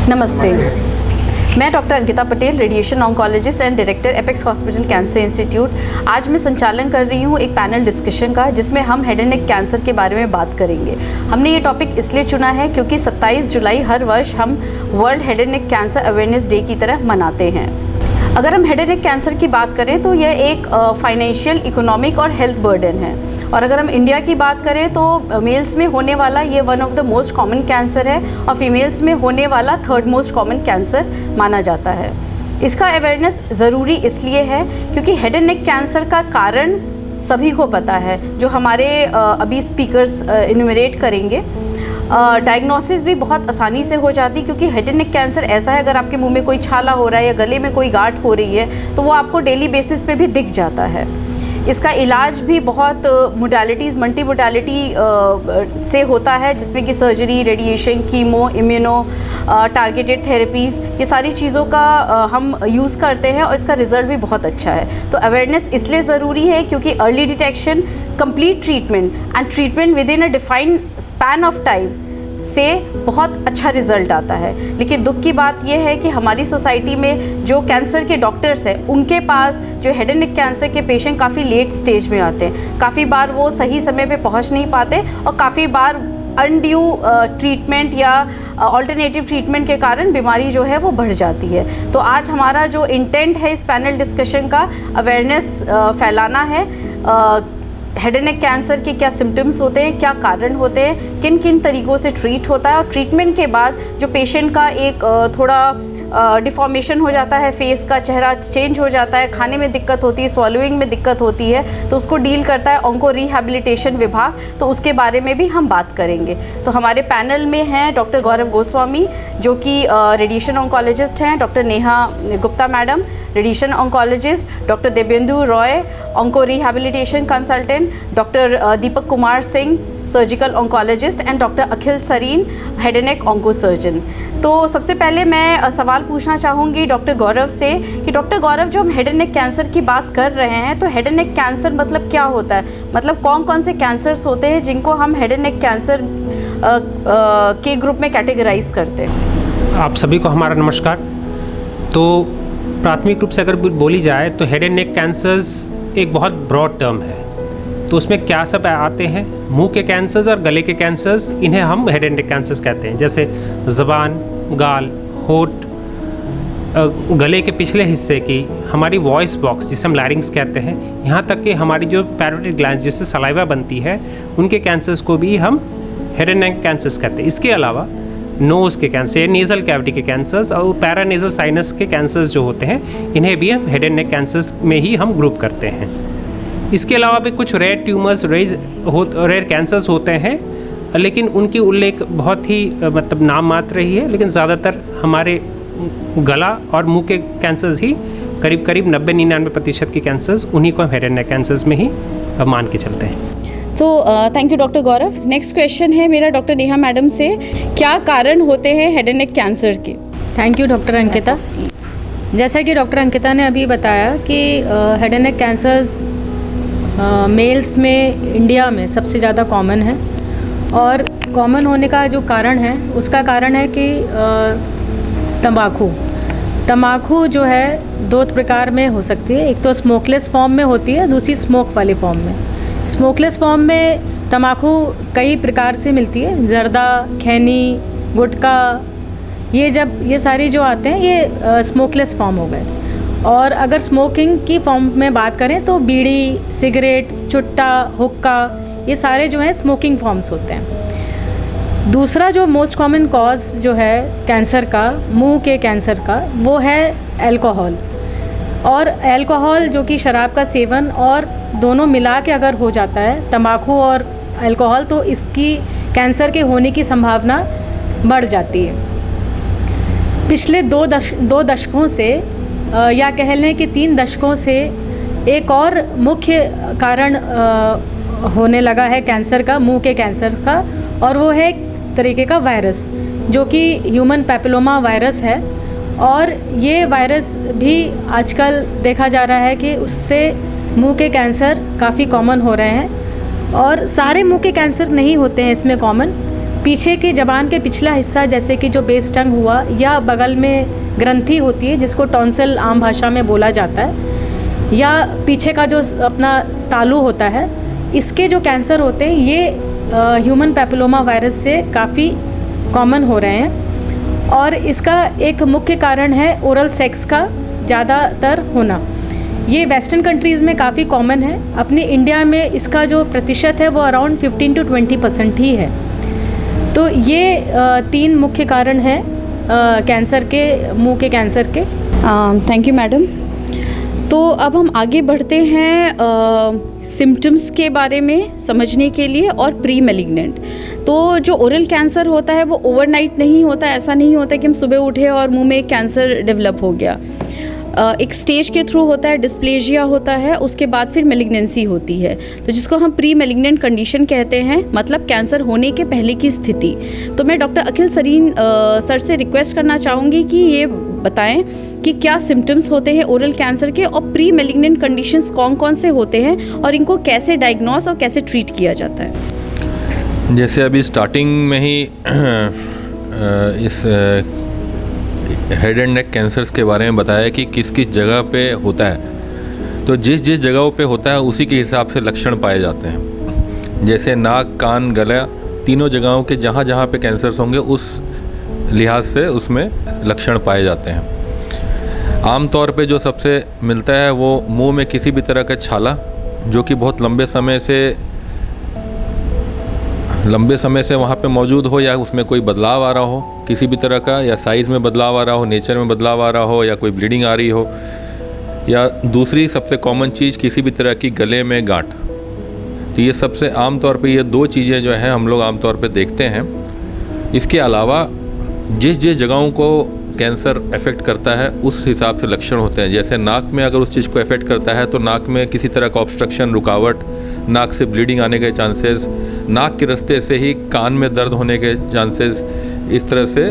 नमस्ते, मैं doctor Ankita Patel, radiation oncologist and director apex hospital cancer institute. आज मैं संचालन कर रही हूँ एक पैनल डिस्कशन का, जिसमें हम हेड एंड नेक कैंसर के बारे में बात करेंगे। हमने ये टॉपिक इसलिए चुना है क्योंकि 27 जुलाई हर वर्ष हम world head and neck cancer awareness day की तरह मनाते हैं। अगर हम हेड एंड नेक कैंसर की बात करें तो यह एक फाइनेंशियल, इकोनॉमिक और हेल्थ बर्डन है। और अगर हम इंडिया की बात करें तो मेल्स में होने वाला ये one of the most common cancer है और फीमेल्स में होने वाला थर्ड मोस्ट कॉमन कैंसर माना जाता है। इसका अवेयरनेस ज़रूरी इसलिए है क्योंकि हेड एंड नेक कैंसर का कारण सभी को पता है, जो हमारे अभी स्पीकर्स इन्यूमरेट करेंगे। डायग्नोसिस भी बहुत आसानी से हो जाती, क्योंकि हेड एंड नेक कैंसर ऐसा है, अगर आपके मुंह में कोई छाला हो रहा है या गले में कोई गांठ हो रही है तो वो आपको डेली बेसिस पे भी दिख जाता है। इसका इलाज भी बहुत मल्टी मोडालिटी से होता है, जिसमें कि surgery, radiation, chemo, immuno, targeted therapies, ये सारी चीज़ों का हम यूज़ करते हैं और इसका रिज़ल्ट भी बहुत अच्छा है। तो अवेयरनेस इसलिए ज़रूरी है क्योंकि early detection, complete treatment and treatment with in a defined span of time से बहुत अच्छा रिज़ल्ट आता है। लेकिन दुख की बात यह है कि हमारी सोसाइटी में जो कैंसर के डॉक्टर्स हैं, उनके पास जो हेड एंड नेक कैंसर के पेशेंट काफ़ी लेट स्टेज में आते हैं। काफ़ी बार वो सही समय पे पहुंच नहीं पाते और काफ़ी बार अनड्यू ट्रीटमेंट या ऑल्टरनेटिव ट्रीटमेंट के कारण बीमारी जो है वो बढ़ जाती है। तो आज हमारा जो इंटेंट है इस पैनल डिस्कशन का, अवेयरनेस फैलाना है। हेड एंड नेक कैंसर के क्या सिम्टम्स होते हैं, क्या कारण होते हैं, किन किन तरीक़ों से ट्रीट होता है, और ट्रीटमेंट के बाद जो पेशेंट का एक थोड़ा डिफॉर्मेशन हो जाता है, फेस का चेहरा चेंज हो जाता है, खाने में दिक्कत होती है, स्वॉलोइंग में दिक्कत होती है, तो उसको डील करता है ऑन्को रिहैबिलिटेशन विभाग। तो उसके बारे में भी हम बात करेंगे। तो हमारे पैनल में हैं डॉक्टर गौरव गोस्वामी, जो कि रेडिएशन ऑन्कोलॉजिस्ट हैं, doctor Neha Gupta madam, radiation oncologist, doctor Devendu Roy, onco rehabilitation consultant, doctor Deepak Kumar Singh, surgical oncologist, and doctor Akhil Sareen, head and neck onco surgeon. तो सबसे पहले मैं सवाल पूछना चाहूँगी डॉक्टर गौरव से कि डॉक्टर गौरव, जो हम हेड एंड नेक कैंसर की बात कर रहे हैं, तो हेड एंड नेक कैंसर मतलब क्या होता है? मतलब कौन कौन से कैंसर्स होते हैं जिनको हम हेड एंड नेक कैंसर के ग्रुप में कैटेगराइज करते हैं? आप सभी को हमारा नमस्कार। तो प्राथमिक रूप से अगर बोली जाए तो हेड एंड नेक कैंसर्स एक बहुत ब्रॉड टर्म है। तो उसमें क्या सब आते हैं? मुंह के कैंसर्स और गले के कैंसर्स, इन्हें हम हेड एंड नेक कैंसर्स कहते हैं। जैसे ज़बान, गाल, होठ, गले के पिछले हिस्से की हमारी वॉइस बॉक्स, जिसे हम लैरिंग्स कहते हैं, यहाँ तक कि हमारी जो पैरोटिड ग्लैंड जिससे सलाइवा बनती है, उनके कैंसर्स को भी हम हेड एंड नेक कैंसर्स कहते हैं। इसके अलावा नोज़ के कैंसर, नेज़ल कैविटी के कैंसर्स और पैरानेज़ल साइनस के कैंसर्स जो होते हैं, इन्हें भी हम हेड एंड नेक कैंसर्स में ही हम ग्रुप करते हैं। इसके अलावा भी कुछ रेयर ट्यूमर्स, रेयर कैंसर्स होते हैं, लेकिन उनकी उल्लेख बहुत ही मतलब नाम मात्र ही है। लेकिन ज़्यादातर हमारे गला और मुंह के कैंसर्स ही करीब 90-99% के कैंसर्स, उन्हीं को हम हेड एंड नेक कैंसर्स में ही मान के चलते हैं। तो thank you doctor Gaurav. Next question है मेरा डॉक्टर नेहा मैडम से, क्या कारण होते हैं हेड एंड नेक कैंसर के? Thank you doctor Ankita. जैसा कि डॉक्टर अंकिता ने अभी बताया कि head and neck cancers males में इंडिया में सबसे ज़्यादा कॉमन है, और कॉमन होने का जो कारण है, उसका कारण है कि तंबाकू जो है दो प्रकार में हो सकती है। एक तो स्मोकलेस फॉर्म में होती है, दूसरी स्मोक वाली फॉर्म में। स्मोकलेस फॉर्म में तंबाकू कई प्रकार से मिलती है, जर्दा, खैनी, गुटखा, ये सारी जो आते हैं ये स्मोकलेस फॉर्म हो गए। और अगर स्मोकिंग की फॉर्म में बात करें तो बीड़ी, सिगरेट, चुट्टा, हुक्का, ये सारे जो हैं स्मोकिंग फॉर्म्स होते हैं। दूसरा जो मोस्ट कॉमन कॉज जो है कैंसर का, मुंह के कैंसर का, वो है अल्कोहल। और अल्कोहल जो कि शराब का सेवन, और दोनों मिला के अगर हो जाता है, तंबाकू और अल्कोहल, तो इसकी कैंसर के होने की संभावना बढ़ जाती है। पिछले दो दशकों से या कह लें कि 3 दशकों से एक और मुख्य कारण होने लगा है कैंसर का, मुंह के कैंसर का, और वो है एक तरीके का वायरस, जो कि ह्यूमन पैपिलोमा वायरस है। और ये वायरस भी आजकल देखा जा रहा है कि उससे मुंह के कैंसर काफ़ी कॉमन हो रहे हैं। और सारे मुंह के कैंसर नहीं होते हैं इसमें कॉमन, पीछे के ज़बान के पिछला हिस्सा, जैसे कि जो बेस टंग हुआ या बगल में ग्रंथि होती है जिसको टॉन्सिल आम भाषा में बोला जाता है, या पीछे का जो अपना तालू होता है, इसके जो कैंसर होते हैं ये ह्यूमन पैपिलोमा वायरस से काफ़ी कॉमन हो रहे हैं। और इसका एक मुख्य कारण है ओरल सेक्स का ज़्यादातर होना। ये वेस्टर्न कंट्रीज़ में काफ़ी कॉमन है। अपने इंडिया में इसका जो प्रतिशत है वो अराउंड 15 to 20% ही है। तो ये 3 मुख्य कारण हैं कैंसर के, मुंह के कैंसर के। Thank you madam. तो अब हम आगे बढ़ते हैं सिम्टम्स के बारे में समझने के लिए और प्री मैलिग्नेंट। तो जो ओरल कैंसर होता है वो ओवरनाइट नहीं होता, ऐसा नहीं होता कि हम सुबह उठे और मुंह में कैंसर डेवलप हो गया। एक स्टेज के थ्रू होता है, डिस्प्लेजिया होता है, उसके बाद फिर मैलिग्नेंसी होती है, तो जिसको हम प्री मैलिग्नेंट कंडीशन कहते हैं, मतलब कैंसर होने के पहले की स्थिति। तो मैं डॉक्टर अखिल सरीन सर से रिक्वेस्ट करना चाहूँगी कि ये बताएं कि क्या सिम्टम्स होते हैं ओरल कैंसर के और प्री मैलिग्नेंट कंडीशंस कौन कौन से होते हैं और इनको कैसे डायग्नोस और कैसे ट्रीट किया जाता है। जैसे अभी स्टार्टिंग में ही इस हेड एंड नेक कैंसर्स के बारे में बताया कि किस किस जगह पे होता है, तो जिस जिस जगहों पे होता है उसी के हिसाब से लक्षण पाए जाते हैं। जैसे नाक, कान, गला, तीनों जगहों के जहाँ जहाँ पे कैंसर्स होंगे उस लिहाज से उसमें लक्षण पाए जाते हैं। आम तौर पे जो सबसे मिलता है वो मुंह में किसी भी तरह का छाला जो कि बहुत लंबे समय से वहाँ पे मौजूद हो, या उसमें कोई बदलाव आ रहा हो किसी भी तरह का, या साइज़ में बदलाव आ रहा हो, नेचर में बदलाव आ रहा हो, या कोई ब्लीडिंग आ रही हो, या दूसरी सबसे कॉमन चीज़ किसी भी तरह की गले में गांठ। तो ये सबसे आम तौर पे ये 2 चीज़ें जो हैं हम लोग आम तौर पे देखते हैं। इसके अलावा जिस जिस जगहों को कैंसर अफेक्ट करता है उस हिसाब से लक्षण होते हैं। जैसे नाक में अगर उस चीज़ को अफेक्ट करता है तो नाक में किसी तरह का ऑब्स्ट्रक्शन, रुकावट, नाक से ब्लीडिंग आने के चांसेस, नाक के रास्ते से ही कान में दर्द होने के चांसेस, इस तरह से।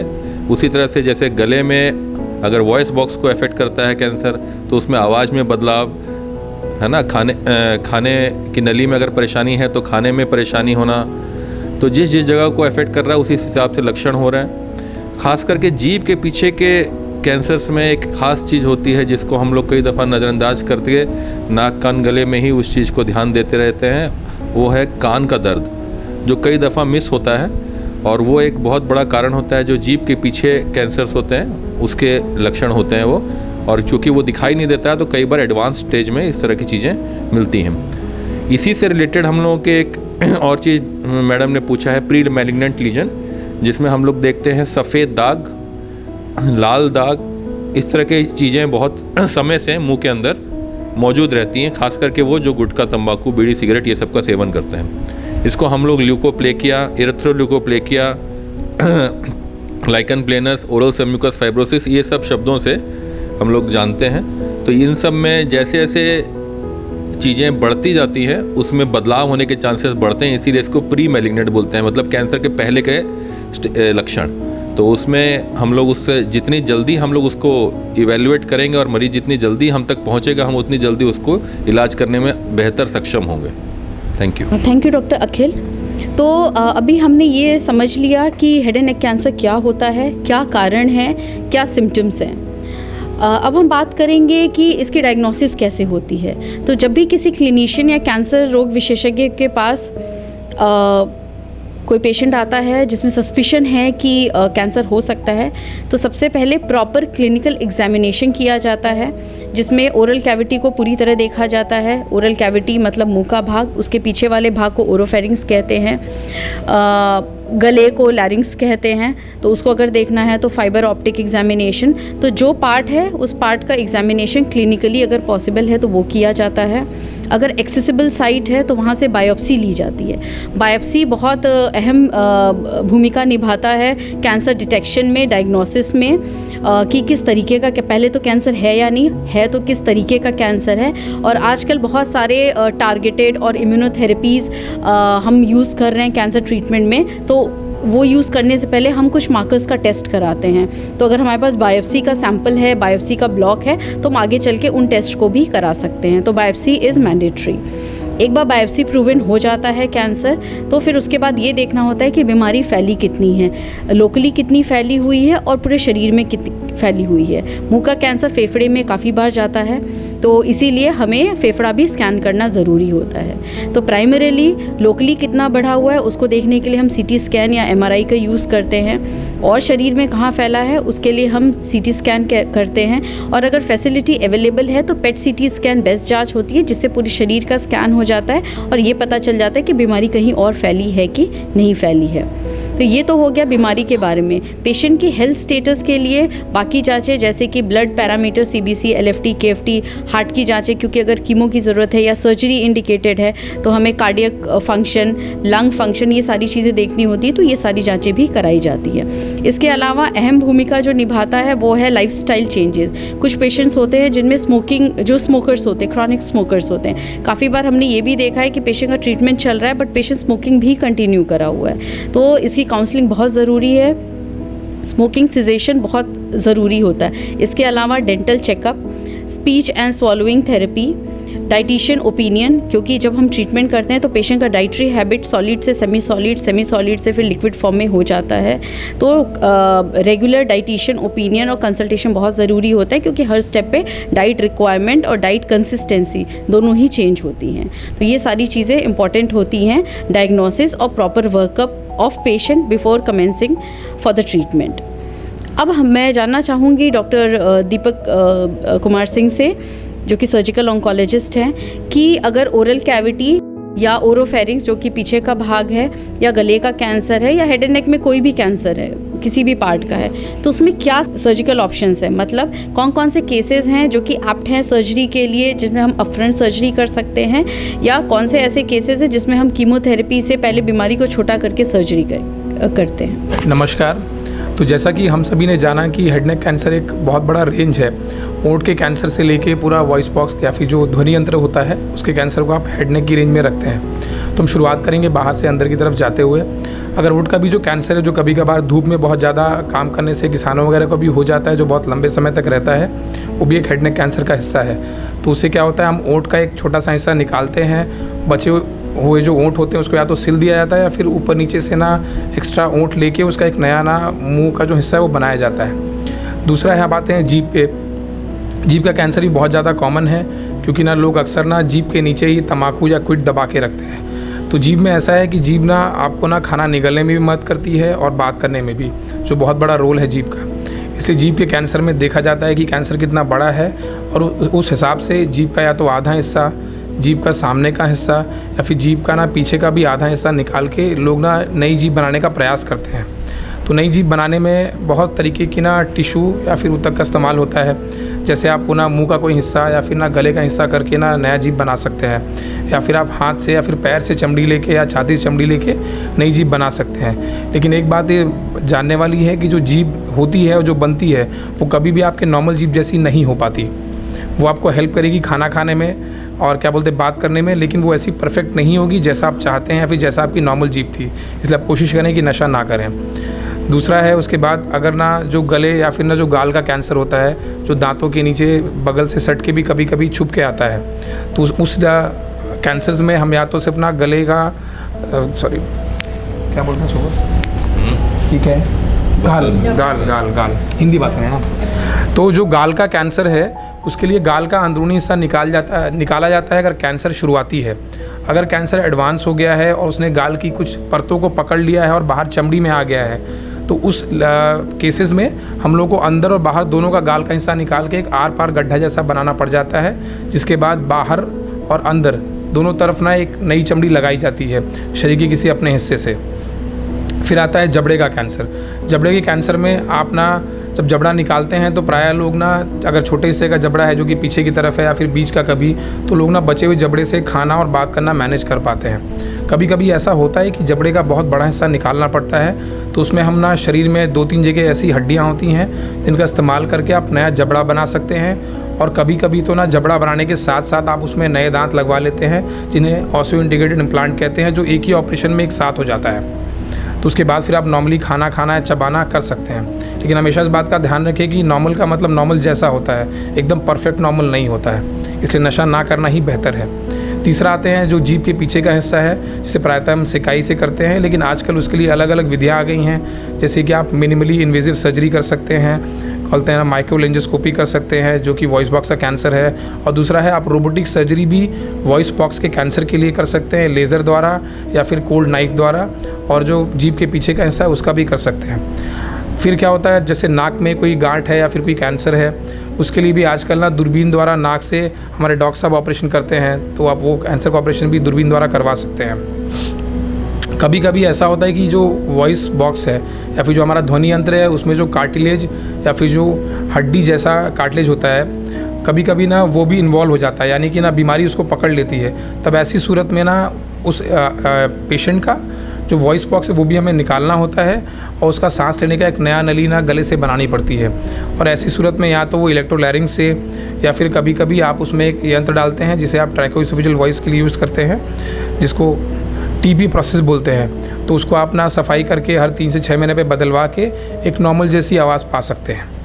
उसी तरह से जैसे गले में अगर वॉइस बॉक्स को अफेक्ट करता है कैंसर तो उसमें आवाज़ में बदलाव, है ना, खाने की नली में अगर परेशानी है तो खाने में परेशानी होना। तो जिस जिस जगह को अफेक्ट कर रहा है उसी हिसाब से लक्षण हो रहे हैं। ख़ास करके जीभ के पीछे के कैंसर्स में एक ख़ास चीज़ होती है जिसको हम लोग कई दफ़ा नज़रअंदाज करके नाक, कान, गले में ही उस चीज़ को ध्यान देते रहते हैं, वो है कान का दर्द, जो कई दफ़ा मिस होता है। और वो एक बहुत बड़ा कारण होता है। जो जीभ के पीछे कैंसर्स होते हैं उसके लक्षण होते हैं वो, और चूँकि वो दिखाई नहीं देता है तो कई बार एडवांस स्टेज में इस तरह की चीज़ें मिलती हैं। इसी से रिलेटेड हम लोगों के एक और चीज़ मैडम ने पूछा है, प्री मैलिग्नेंट लीजन, जिसमें हम लोग देखते हैं सफ़ेद दाग, लाल दाग, इस तरह की चीज़ें बहुत समय से मुंह के अंदर मौजूद रहती हैं, खास करके वो जो गुटखा, तंबाकू, बीड़ी, सिगरेट ये सब का सेवन करते हैं। इसको हम लोग leukoplakia, erythroleukoplakia, lichen planus, oral submucous fibrosis, ये सब शब्दों से हम लोग जानते हैं। तो इन सब में जैसे जैसे चीज़ें बढ़ती जाती हैं उसमें बदलाव होने के चांसेस बढ़ते हैं, इसीलिए इसको प्री मैलिग्नेंट बोलते हैं, मतलब कैंसर के पहले के लक्षण। तो उसमें हम लोग उससे जितनी जल्दी हम लोग उसको इवेल्युएट करेंगे और मरीज़ जितनी जल्दी हम तक पहुंचेगा, हम उतनी जल्दी उसको इलाज करने में बेहतर सक्षम होंगे। थैंक यू डॉक्टर अखिल। तो अभी हमने ये समझ लिया कि हेड एंड नेक कैंसर क्या होता है, क्या कारण है, क्या सिम्टम्स हैं। अब हम बात करेंगे कि इसकी डायग्नोसिस कैसे होती है। तो जब भी किसी क्लिनिशियन या कैंसर रोग विशेषज्ञ के पास कोई पेशेंट आता है जिसमें सस्पिशन है कि कैंसर हो सकता है, तो सबसे पहले प्रॉपर क्लिनिकल एग्जामिनेशन किया जाता है, जिसमें ओरल कैविटी को पूरी तरह देखा जाता है। ओरल कैविटी मतलब मुंह का भाग, उसके पीछे वाले भाग को ओरोफेरिंक्स कहते हैं, गले को लैरिंक्स कहते हैं। तो उसको अगर देखना है तो फाइबर ऑप्टिक एग्जामिनेशन, तो जो पार्ट है उस पार्ट का एग्जामिनेशन क्लिनिकली अगर पॉसिबल है तो वो किया जाता है। अगर एक्सेसिबल साइट है तो वहाँ से बायोप्सी ली जाती है। बायोप्सी बहुत अहम भूमिका निभाता है कैंसर डिटेक्शन में, डायग्नोसिस में, कि किस तरीके का, पहले तो कैंसर है या नहीं है, तो किस तरीके का कैंसर है। और आजकल बहुत सारे टारगेटेड और इम्यूनोथेरेपीज़ हम यूज़ कर रहे हैं कैंसर ट्रीटमेंट में, तो वो यूज़ करने से पहले हम कुछ मार्कर्स का टेस्ट कराते हैं। तो अगर हमारे पास बायोप्सी का सैंपल है, बायोप्सी का ब्लॉक है, तो हम आगे चल के उन टेस्ट को भी करा सकते हैं। तो बायोप्सी इज़ मैंडेटरी। एक बार बायोप्सी प्रूवन हो जाता है कैंसर, तो फिर उसके बाद ये देखना होता है कि बीमारी फैली कितनी है, लोकली कितनी फैली हुई है और पूरे शरीर में कितनी फैली हुई है। मुंह का कैंसर फेफड़े में काफ़ी बार जाता है, तो इसीलिए हमें फेफड़ा भी स्कैन करना ज़रूरी होता है। तो प्राइमरीली लोकली कितना बढ़ा हुआ है उसको देखने के लिए हम सीटी स्कैन या एमआरआई का यूज़ करते हैं, और शरीर में कहाँ फैला है उसके लिए हम सीटी स्कैन करते हैं। और अगर फैसिलिटी अवेलेबल है तो पेट सीटी स्कैन बेस्ट जांच होती है, जिससे पूरे शरीर का स्कैन हो जाता है और ये पता चल जाता है कि बीमारी कहीं और फैली है कि नहीं फैली है। तो ये तो हो गया बीमारी के बारे में। पेशेंट की हेल्थ स्टेटस के लिए बाकी जांचें जैसे कि blood parameter, CBC, LFT, KFT, heart की जांचें, क्योंकि अगर कीमो की ज़रूरत है या सर्जरी इंडिकेटेड है तो हमें कार्डियक फंक्शन, लंग फंक्शन, ये सारी चीज़ें देखनी होती है, तो ये सारी जांचें भी कराई जाती है। इसके अलावा अहम भूमिका जो निभाता है वो है लाइफस्टाइल चेंजेस। कुछ पेशेंट्स होते हैं जिनमें स्मोकिंग, जो स्मोकर्स होते हैं, क्रॉनिक स्मोकर्स होते हैं, काफ़ी बार हमने ये भी देखा है कि पेशेंट का ट्रीटमेंट चल रहा है बट पेशेंट स्मोकिंग भी कंटिन्यू करा हुआ है, तो इसकी काउंसलिंग बहुत ज़रूरी है। स्मोकिंग सिजेशन बहुत ज़रूरी होता है। इसके अलावा dental checkup, speech and swallowing therapy, dietitian opinion, क्योंकि जब हम ट्रीटमेंट करते हैं तो पेशेंट का डाइटरी हैबिट सॉलिड से सेमी सॉलिड, सेमी सॉलिड से फिर लिक्विड फॉर्म में हो जाता है, तो रेगुलर डाइटिशियन ओपिनियन और कंसल्टेशन बहुत ज़रूरी होता है, क्योंकि हर स्टेप पे डाइट रिक्वायरमेंट और डाइट कंसिस्टेंसी दोनों ही चेंज होती हैं। तो ये सारी चीज़ें इंपॉर्टेंट होती हैं, डायग्नोसिस और proper workup of patient before commencing for the treatment. अब मैं जानना चाहूँगी डॉक्टर दीपक कुमार सिंह से, जो कि सर्जिकल ऑन्कोलॉजिस्ट हैं, कि अगर ओरल कैविटी या ओरोफेरिंक्स जो कि पीछे का भाग है, या गले का कैंसर है, या हेड एंड नेक में कोई भी कैंसर है किसी भी पार्ट का है, तो उसमें क्या सर्जिकल ऑप्शंस हैं, मतलब कौन कौन से केसेस हैं जो कि एप्ट हैं सर्जरी के लिए, जिसमें हम अपफ्रंट सर्जरी कर सकते हैं, या कौन से ऐसे केसेस हैं जिसमें हम कीमोथेरेपी से पहले बीमारी को छोटा करके सर्जरी करते हैं। नमस्कार। तो जैसा कि हम सभी ने जाना कि हेड नेक कैंसर एक बहुत बड़ा रेंज है। ओंठ के कैंसर से लेके पूरा वॉइस बॉक्स या फिर जो ध्वनि यंत्र होता है उसके कैंसर को आप हेड नेक की रेंज में रखते हैं। तो हम शुरुआत करेंगे बाहर से अंदर की तरफ जाते हुए। अगर ओंठ का भी जो कैंसर है, जो कभी कभार धूप में बहुत ज़्यादा काम करने से किसानों वगैरह को भी हो जाता है, जो बहुत लंबे समय तक रहता है, वो भी एक हेड नेक कैंसर का हिस्सा है। तो उससे क्या होता है, हम ओंठ का एक छोटा सा हिस्सा निकालते हैं, बचे हुए जो ओंठ होते हैं उसको या तो सिल दिया जाता है या फिर ऊपर नीचे से ना एक्स्ट्रा ओंठ लेके उसका एक नया ना मुंह का जो हिस्सा है वो बनाया जाता है। दूसरा है, अब आते हैं जीभ पे। जीभ का कैंसर भी बहुत ज़्यादा कॉमन है, क्योंकि ना लोग अक्सर ना जीभ के नीचे ही तम्बाकू या क्विट दबा के रखते हैं। तो जीभ में ऐसा है कि जीभ ना आपको ना खाना निगलने में भी मदद करती है और बात करने में भी, जो बहुत बड़ा रोल है जीभ का। इसलिए जीभ के कैंसर में देखा जाता है कि कैंसर कितना बड़ा है, और उस हिसाब से जीभ का या तो आधा हिस्सा, जीभ का सामने का हिस्सा, या फिर जीभ का ना पीछे का भी आधा हिस्सा निकाल के लोग ना नई जीभ बनाने का प्रयास करते हैं। तो नई जीभ बनाने में बहुत तरीके की ना टिश्यू या फिर ऊतक का इस्तेमाल होता है। जैसे आप ना मुंह का कोई हिस्सा या फिर ना गले का हिस्सा करके ना नया जीभ बना सकते हैं, या फिर आप हाथ से या फिर पैर से चमड़ी लेके या छाती से चमड़ी लेके नई जीभ बना सकते हैं। लेकिन एक बात ये जानने वाली है कि जो जीभ होती है और जो बनती है वो कभी भी आपके नॉर्मल जीभ जैसी नहीं हो पाती। वो आपको हेल्प करेगी खाना खाने में और क्या बोलते बात करने में, लेकिन वो ऐसी परफेक्ट नहीं होगी जैसा आप चाहते हैं या फिर जैसा आपकी नॉर्मल जीभ थी। इसलिए आप कोशिश करें कि नशा ना करें। दूसरा है, उसके बाद अगर ना जो गले या फिर ना जो गाल का कैंसर होता है, जो दांतों के नीचे बगल से सट के भी कभी कभी छुप के आता है, तो उस कैंसर्स में हम या तो सिर्फ ना गले का सॉरी क्या बोलते हैं सुबह, ठीक है, गाल गाल गाल गाल हिंदी बात करें ना, तो जो गाल का कैंसर है उसके लिए गाल का अंदरूनी हिस्सा निकाला जाता है अगर कैंसर शुरुआती है। अगर कैंसर एडवांस हो गया है और उसने गाल की कुछ परतों को पकड़ लिया है और बाहर चमड़ी में आ गया है, तो उस केसेस में हम लोग को अंदर और बाहर दोनों का गाल का हिस्सा निकाल के एक आर पार गड्ढा जैसा बनाना पड़ जाता है, जिसके बाद बाहर और अंदर दोनों तरफ ना एक नई चमड़ी लगाई जाती है शरीर के किसी अपने हिस्से से। फिर आता है जबड़े का कैंसर। जबड़े के कैंसर में आप ना जब जबड़ा निकालते हैं तो प्रायः लोग ना, अगर छोटे हिस्से का जबड़ा है जो कि पीछे की तरफ है या फिर बीच का कभी, तो लोग ना बचे हुए जबड़े से खाना और बात करना मैनेज कर पाते हैं। कभी कभी ऐसा होता है कि जबड़े का बहुत बड़ा हिस्सा निकालना पड़ता है, तो उसमें हम ना शरीर में 2-3 जगह ऐसी हड्डियाँ होती हैं जिनका इस्तेमाल करके आप नया जबड़ा बना सकते हैं। और कभी कभी तो ना जबड़ा बनाने के साथ साथ आप उसमें नए दांत लगवा लेते हैं, जिन्हें ऑस्टियो इंटीग्रेटेड इम्प्लांट कहते हैं, जो एक ही ऑपरेशन में एक साथ हो जाता है। तो उसके बाद फिर आप नॉर्मली खाना या चबाना कर सकते हैं। लेकिन हमेशा इस बात का ध्यान रखें कि नॉर्मल का मतलब नॉर्मल जैसा होता है, एकदम परफेक्ट नॉर्मल नहीं होता है, इसलिए नशा ना करना ही बेहतर है। तीसरा आते हैं जो जीभ के पीछे का हिस्सा है, जिसे प्रायतः हम सिकाई से करते हैं, लेकिन आजकल उसके लिए अलग अलग विधियाँ आ गई हैं। जैसे कि आप मिनिमली इन्वेजिव सर्जरी कर सकते हैं, बोलते हैं ना माइक्रोलेंजोस्कोपी कर सकते हैं जो कि वॉइस बॉक्स का कैंसर है, और दूसरा है आप रोबोटिक सर्जरी भी वॉइस बॉक्स के कैंसर के लिए कर सकते हैं, लेज़र द्वारा या फिर कोल्ड नाइफ द्वारा, और जो जीभ के पीछे का हिस्सा है उसका भी कर सकते हैं। फिर क्या होता है, जैसे नाक में कोई गांठ है या फिर कोई कैंसर है, उसके लिए भी आजकल ना दूरबीन द्वारा नाक से हमारे डॉक्टर साहब ऑपरेशन करते हैं, तो आप वो कैंसर का ऑपरेशन भी दूरबीन द्वारा करवा सकते हैं। कभी कभी ऐसा होता है कि जो वॉइस बॉक्स है या फिर जो हमारा ध्वनि यंत्र है उसमें जो कार्टिलेज या फिर जो हड्डी जैसा कार्टिलेज होता है, कभी कभी ना वो भी इन्वॉल्व हो जाता है, यानी कि ना बीमारी उसको पकड़ लेती है। तब ऐसी सूरत में ना उस पेशेंट का जो वॉइस बॉक्स है वो भी हमें निकालना होता है, और उसका सांस लेने का एक नया नली ना गले से बनानी पड़ती है। और ऐसी सूरत में या तो वो इलेक्ट्रोलैरिंग से, या फिर कभी कभी आप उसमें एक यंत्र डालते हैं जिसे आप ट्रैकोइसोफेजियल वॉइस के लिए यूज़ करते हैं, जिसको टीबी प्रोसेस बोलते हैं। तो उसको आप ना सफाई करके हर 3 से 6 महीने पे बदलवा के एक नॉर्मल जैसी आवाज़ पा सकते हैं।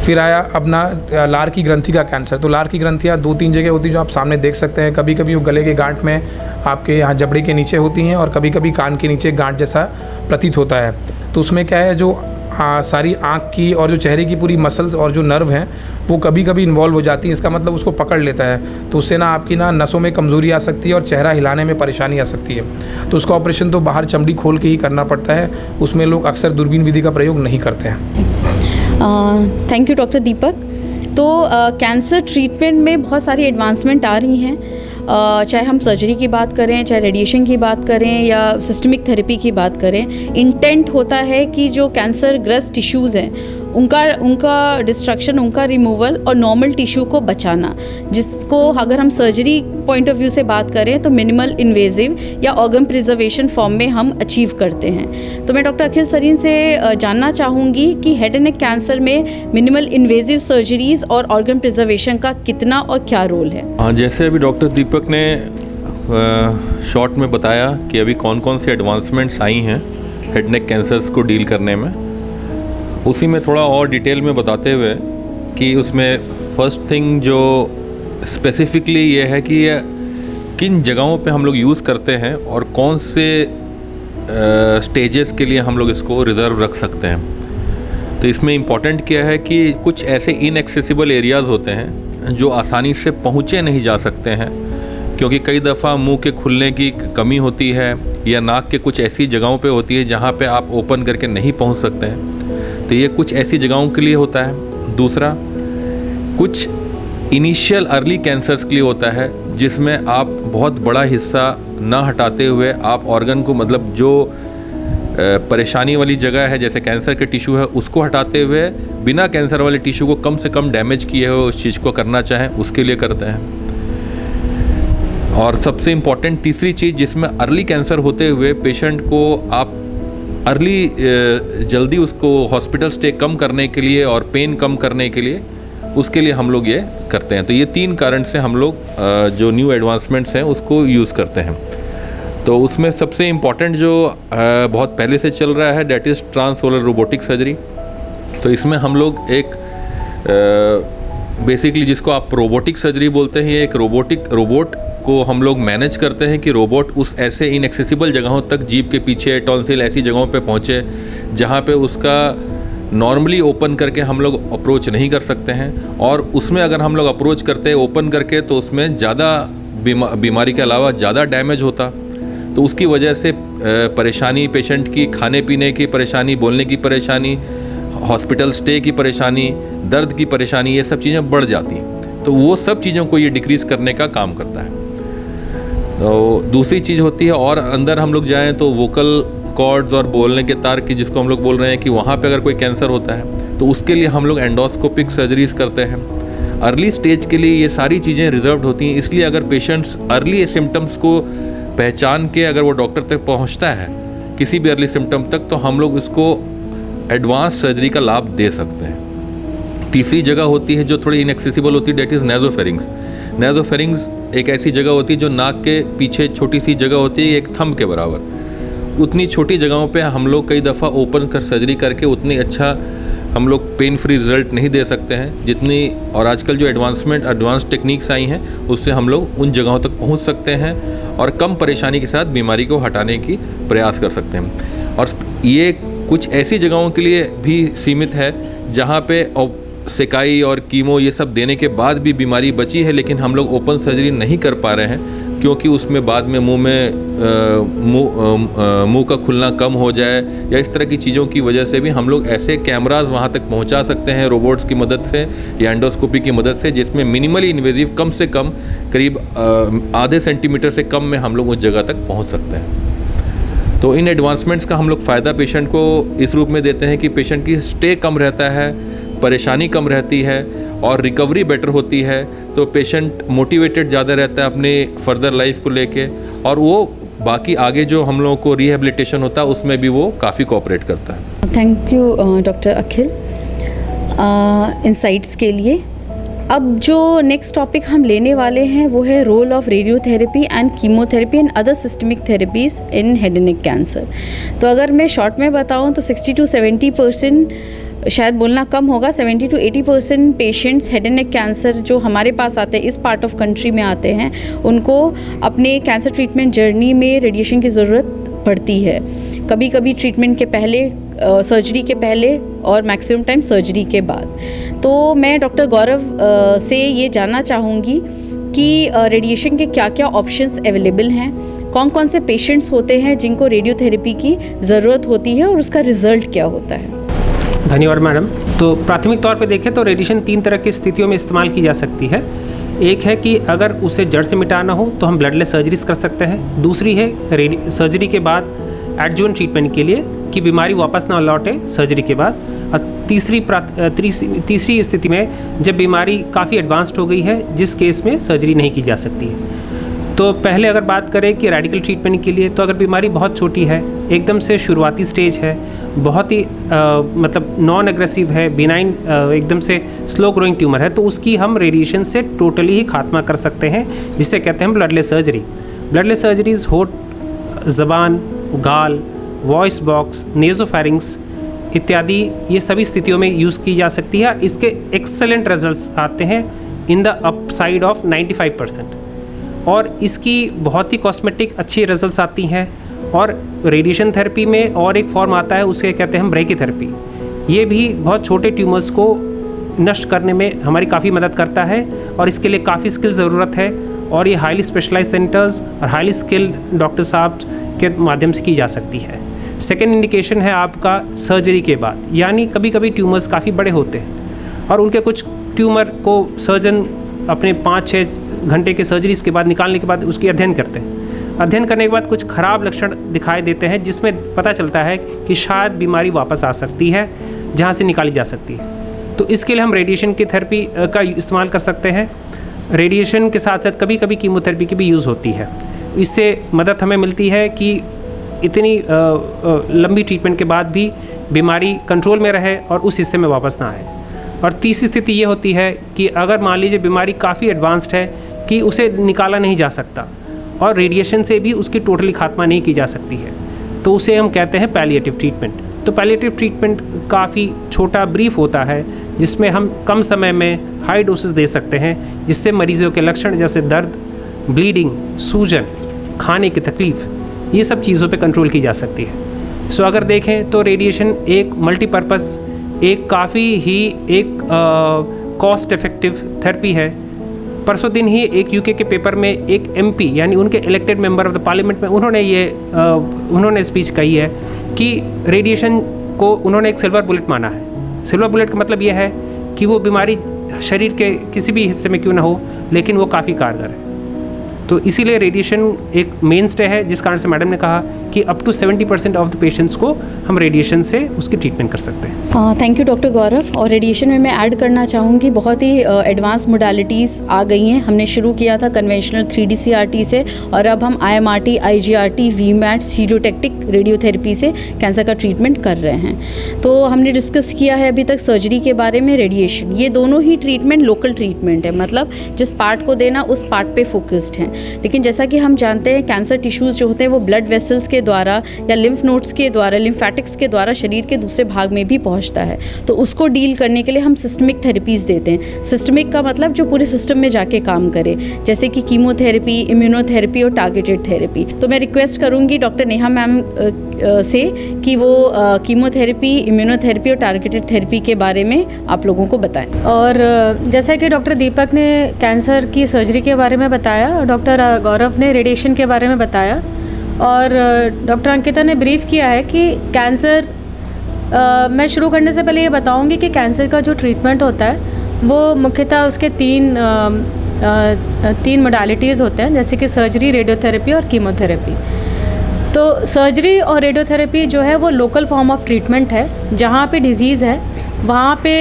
फिर आया अपना लार की ग्रंथि का कैंसर। तो लार की ग्रंथियाँ 2-3 जगह होती हैं जो आप सामने देख सकते हैं। कभी कभी वो गले के गांठ में आपके यहाँ जबड़े के नीचे होती हैं, और कभी कभी कान के नीचे गांठ जैसा प्रतीत होता है। तो उसमें क्या है, जो सारी आँख की और जो चेहरे की पूरी मसल्स और जो नर्व हैं वो कभी कभी इन्वॉल्व हो जाती हैं। इसका मतलब उसको पकड़ लेता है, तो उससे ना आपकी ना नसों में कमज़ोरी आ सकती है और चेहरा हिलाने में परेशानी आ सकती है। तो उसका ऑपरेशन तो बाहर चमड़ी खोल के ही करना पड़ता है, उसमें लोग अक्सर दूरबीन विधि का प्रयोग नहीं करते हैं। थैंक यू डॉक्टर दीपक। तो कैंसर ट्रीटमेंट में बहुत सारी एडवांसमेंट आ रही हैं, चाहे हम सर्जरी की बात करें, चाहे रेडिएशन की बात करें, या सिस्टमिक थेरेपी की बात करें। इंटेंट होता है कि जो कैंसर ग्रस्त टिश्यूज़ हैं उनका डिस्ट्रक्शन, उनका रिमूवल और नॉर्मल टिश्यू को बचाना, जिसको अगर हम सर्जरी पॉइंट ऑफ व्यू से बात करें तो मिनिमल इन्वेजिव या ऑर्गन प्रिजर्वेशन फॉर्म में हम अचीव करते हैं। तो मैं डॉक्टर अखिल सरीन से जानना चाहूँगी कि हेड एंड नेक कैंसर में मिनिमल इन्वेजिव सर्जरीज़ और ऑर्गन प्रिजर्वेशन का कितना और क्या रोल है? हाँ, जैसे अभी डॉक्टर दीपक ने शॉर्ट में बताया कि अभी कौन कौन से एडवांसमेंट्स आई हैं हेड नेक कैंसर्स को डील करने में, उसी में थोड़ा और डिटेल में बताते हुए कि उसमें फर्स्ट थिंग जो स्पेसिफिकली ये है कि ये किन जगहों पे हम लोग यूज़ करते हैं और कौन से स्टेजेस के लिए हम लोग इसको रिज़र्व रख सकते हैं। तो इसमें इम्पॉर्टेंट क्या है कि कुछ ऐसे इनएक्सेसिबल एरियाज़ होते हैं जो आसानी से पहुँचे नहीं जा सकते हैं, क्योंकि कई दफ़ा मुंह के खुलने की कमी होती है या नाक के कुछ ऐसी जगहों पे होती है जहाँ पे आप ओपन करके नहीं पहुँच सकते हैं। तो ये कुछ ऐसी जगहों के लिए होता है। दूसरा, कुछ इनिशियल अर्ली कैंसर्स के लिए होता है जिसमें आप बहुत बड़ा हिस्सा ना हटाते हुए आप ऑर्गन को, मतलब जो परेशानी वाली जगह है जैसे कैंसर के टिश्यू है उसको हटाते हुए बिना कैंसर वाले टिश्यू को कम से कम डैमेज किए हुए उस चीज़ को करना चाहें उसके लिए करते हैं। और सबसे इम्पॉर्टेंट तीसरी चीज़, जिसमें अर्ली कैंसर होते हुए पेशेंट को आप अर्ली जल्दी उसको हॉस्पिटल स्टे कम करने के लिए और पेन कम करने के लिए, उसके लिए हम लोग ये करते हैं। तो ये 3 कारण से हम लोग जो न्यू एडवांसमेंट्स हैं उसको यूज़ करते हैं। तो उसमें सबसे इम्पॉर्टेंट जो बहुत पहले से चल रहा है डैट इज़ ट्रांसओरल रोबोटिक सर्जरी। तो इसमें हम लोग एक बेसिकली जिसको आप रोबोटिक सर्जरी बोलते हैं, एक रोबोट को हम लोग मैनेज करते हैं कि रोबोट उस ऐसे इनएक्सेसिबल जगहों तक, जीभ के पीछे, टॉन्सिल, ऐसी जगहों पे पहुँचे जहाँ पे उसका नॉर्मली ओपन करके हम लोग अप्रोच नहीं कर सकते हैं। और उसमें अगर हम लोग अप्रोच करते हैं ओपन करके तो उसमें ज़्यादा बीमारी के अलावा ज़्यादा डैमेज होता। तो उसकी वजह से परेशानी पेशेंट की, खाने पीने की परेशानी, बोलने की परेशानी, हॉस्पिटल स्टे की परेशानी, दर्द की परेशानी, ये सब चीज़ें बढ़ जाती हैं। तो वो सब चीज़ों को ये डिक्रीज़ करने का काम करता है। तो दूसरी चीज़ होती है, और अंदर हम लोग जाएं तो वोकल कॉर्ड्स और बोलने के तार की, जिसको हम लोग बोल रहे हैं कि वहाँ पे अगर कोई कैंसर होता है तो उसके लिए हम लोग एंडोस्कोपिक सर्जरीज करते हैं। अर्ली स्टेज के लिए ये सारी चीज़ें रिजर्व्ड होती हैं, इसलिए अगर पेशेंट्स अर्ली सिम्टम्स को पहचान के अगर वो डॉक्टर तक पहुँचता है किसी भी अर्ली सिम्टम तक, तो हम लोग उसको एडवांस सर्जरी का लाभ दे सकते हैं। तीसरी जगह होती है जो थोड़ी इनएक्सेसिबल होती है, डेट इज़ नेज़ोफेरिंग्स। नेज़ोफेरिंग्स एक ऐसी जगह होती है जो नाक के पीछे छोटी सी जगह होती है, एक थंब के बराबर। उतनी छोटी जगहों पे हम लोग कई दफ़ा ओपन कर सर्जरी करके उतनी अच्छा हम लोग पेन फ्री रिजल्ट नहीं दे सकते हैं जितनी, और आजकल जो एडवांस टेक्निक्स आई हैं उससे हम लोग उन जगहों तक पहुंच सकते हैं और कम परेशानी के साथ बीमारी को हटाने की प्रयास कर सकते हैं। और ये कुछ ऐसी जगहों के लिए भी सीमित है जहाँ पे सेकाई और कीमो ये सब देने के बाद भी बीमारी बची है, लेकिन हम लोग ओपन सर्जरी नहीं कर पा रहे हैं क्योंकि उसमें बाद में मुंह का खुलना कम हो जाए या इस तरह की चीज़ों की वजह से भी हम लोग ऐसे कैमरास वहाँ तक पहुँचा सकते हैं रोबोट्स की मदद से या एंडोस्कोपी की मदद से, जिसमें मिनिमली इन्वेजिव कम से कम करीब आधे सेंटीमीटर से कम में हम लोग उस जगह तक पहुँच सकते हैं। तो इन एडवांसमेंट्स का हम लोग फ़ायदा पेशेंट को इस रूप में देते हैं कि पेशेंट की स्टे कम रहता है, परेशानी कम रहती है और रिकवरी बेटर होती है, तो पेशेंट मोटिवेटेड ज़्यादा रहता है अपने फर्दर लाइफ को लेके, और वो बाकी आगे जो हम लोगों को रिहेबिलिटेशन होता है उसमें भी वो काफ़ी कोऑपरेट करता है। Thank you doctor Akhil insights के लिए। अब जो नेक्स्ट टॉपिक हम लेने वाले हैं वो है role of radiotherapy and chemotherapy and other systemic therapies in head and neck cancer. तो अगर मैं शॉर्ट में बताऊं तो 60 to 70%, शायद बोलना कम होगा, 70 to 80% patients head and neck cancer जो हमारे पास आते हैं, इस पार्ट ऑफ कंट्री में आते हैं, उनको अपने कैंसर ट्रीटमेंट जर्नी में रेडिएशन की ज़रूरत पड़ती है। कभी कभी ट्रीटमेंट के पहले, सर्जरी के पहले और मैक्सिमम टाइम सर्जरी के बाद। तो मैं डॉक्टर गौरव से ये जानना चाहूँगी कि रेडिएशन के क्या क्या ऑप्शंस अवेलेबल हैं, कौन कौन से पेशेंट्स होते हैं जिनको रेडियोथेरेपी की ज़रूरत होती है और उसका रिज़ल्ट क्या होता है। धन्यवाद मैडम। तो प्राथमिक तौर पे देखें तो रेडिएशन 3 तरह की स्थितियों में इस्तेमाल की जा सकती है। एक है कि अगर उसे जड़ से मिटाना हो तो हम ब्लडलेस सर्जरीज कर सकते हैं। दूसरी है सर्जरी के बाद एडजुवेंट ट्रीटमेंट के लिए कि बीमारी वापस ना लौटे सर्जरी के बाद। और तीसरी स्थिति में जब बीमारी काफ़ी एडवांस्ड हो गई है, जिस केस में सर्जरी नहीं की जा सकती है। तो पहले अगर बात करें कि रेडिकल ट्रीटमेंट के लिए, तो अगर बीमारी बहुत छोटी है, एकदम से शुरुआती स्टेज है, बहुत ही मतलब नॉन एग्रेसिव है, बिनाइन एकदम से स्लो ग्रोइंग ट्यूमर है, तो उसकी हम रेडिएशन से टोटली ही खात्मा कर सकते हैं, जिसे कहते हैं ब्लडलेस सर्जरी। ब्लडलेस सर्जरीज होठ, ज़बान, गाल, वॉइस बॉक्स, नेज़ोफेरिंग्स इत्यादि ये सभी स्थितियों में यूज़ की जा सकती है। इसके एक्सेलेंट रिजल्ट्स आते हैं इन द अपसाइड ऑफ 95%, और इसकी बहुत ही कॉस्मेटिक अच्छी रिजल्ट्स आती हैं। और रेडिएशन थेरेपी में और एक फॉर्म आता है, उसे कहते हैं हम ब्रैकीथेरेपी। ये भी बहुत छोटे ट्यूमर्स को नष्ट करने में हमारी काफ़ी मदद करता है, और इसके लिए काफ़ी स्किल ज़रूरत है, और ये हाईली स्पेशलाइज सेंटर्स और हाईली स्किल्ड डॉक्टर साहब के माध्यम से की जा सकती है। सेकेंड इंडिकेशन है आपका सर्जरी के बाद, यानी कभी कभी ट्यूमर्स काफ़ी बड़े होते हैं और उनके कुछ ट्यूमर को सर्जन अपने 5-6 घंटे के सर्जरीज के बाद निकालने के बाद उसकी अध्ययन करते हैं। अध्ययन करने के बाद कुछ खराब लक्षण दिखाई देते हैं, जिसमें पता चलता है कि शायद बीमारी वापस आ सकती है जहाँ से निकाली जा सकती है। तो इसके लिए हम रेडिएशन की थेरेपी का इस्तेमाल कर सकते हैं। रेडिएशन के साथ साथ कभी कभी कीमोथेरेपी की भी यूज़ होती है। इससे मदद हमें मिलती है कि इतनी लंबी ट्रीटमेंट के बाद भी बीमारी कंट्रोल में रहे और उस हिस्से में वापस ना आए। और तीसरी स्थिति ये होती है कि अगर मान लीजिए बीमारी काफ़ी एडवांस्ड है कि उसे निकाला नहीं जा सकता और रेडिएशन से भी उसकी टोटली खात्मा नहीं की जा सकती है, तो उसे हम कहते हैं पैलिएटिव ट्रीटमेंट। तो पैलिएटिव ट्रीटमेंट काफ़ी छोटा ब्रीफ होता है, जिसमें हम कम समय में हाई डोसेस दे सकते हैं, जिससे मरीज़ों के लक्षण जैसे दर्द, ब्लीडिंग, सूजन, खाने की तकलीफ़, ये सब चीज़ों पे कंट्रोल की जा सकती है। सो अगर देखें तो रेडिएशन एक मल्टीपर्पज़, एक काफ़ी ही एक कॉस्ट इफ़ेक्टिव थेरेपी है। परसों दिन ही एक यूके के पेपर में एक एमपी यानी उनके elected member of the parliament में उन्होंने स्पीच कही है कि रेडिएशन को उन्होंने एक सिल्वर बुलेट माना है। सिल्वर बुलेट का मतलब यह है कि वो बीमारी शरीर के किसी भी हिस्से में क्यों ना हो, लेकिन वो काफ़ी कारगर है। तो इसीलिए रेडिएशन एक मेन स्टे है, जिस कारण से मैडम ने कहा कि up to 70% of the patients को हम रेडिएशन से उसकी ट्रीटमेंट कर सकते हैं। Thank you doctor Gaurav. और रेडिएशन में मैं ऐड करना चाहूँगी, बहुत ही एडवांस मोडालिटीज़ आ गई हैं। हमने शुरू किया था कन्वेंशनल 3D CRT से, और अब हम IMRT, IGRT, VMAT, stereotactic radiotherapy से कैंसर का ट्रीटमेंट कर रहे हैं। तो हमने डिस्कस किया है अभी तक सर्जरी के बारे में, रेडिएशन, ये दोनों ही ट्रीटमेंट लोकल ट्रीटमेंट है, मतलब जिस पार्ट को देना उस पार्ट पे फोकस्ड है। लेकिन जैसा कि हम जानते हैं कैंसर टिश्यूज़ जो होते हैं वो ब्लड वेसल्स के द्वारा या लिम्फ नोड्स के द्वारा, लिम्फेटिक्स के द्वारा शरीर के दूसरे भाग में भी पहुंचता है। तो उसको डील करने के लिए हम सिस्टमिक थेरेपीज़ देते हैं। सिस्टमिक का मतलब जो पूरे सिस्टम में जाके काम करे, जैसे कि कीमोथेरेपी, इम्यूनोथेरेपी और टारगेटेड थेरेपी। तो मैं रिक्वेस्ट करूँगी डॉक्टर नेहा मैम से कि वो कीमोथेरेपी, इम्यूनोथेरेपी और टारगेटेड थेरेपी के बारे में आप लोगों को बताएं। और जैसा कि डॉक्टर दीपक ने कैंसर की सर्जरी के बारे में बताया, डॉक्टर गौरव ने रेडिएशन के बारे में बताया और डॉक्टर अंकिता ने ब्रीफ किया है कि कैंसर, मैं शुरू करने से पहले ये बताऊंगी कि कैंसर का जो ट्रीटमेंट होता है वो मुख्यतः उसके तीन मोडालिटीज़ होते हैं, जैसे कि सर्जरी, रेडियोथेरेपी और कीमोथेरेपी। तो सर्जरी और रेडियोथेरेपी जो है वो लोकल फॉर्म ऑफ ट्रीटमेंट है। जहाँ पे डिजीज़ है वहाँ पे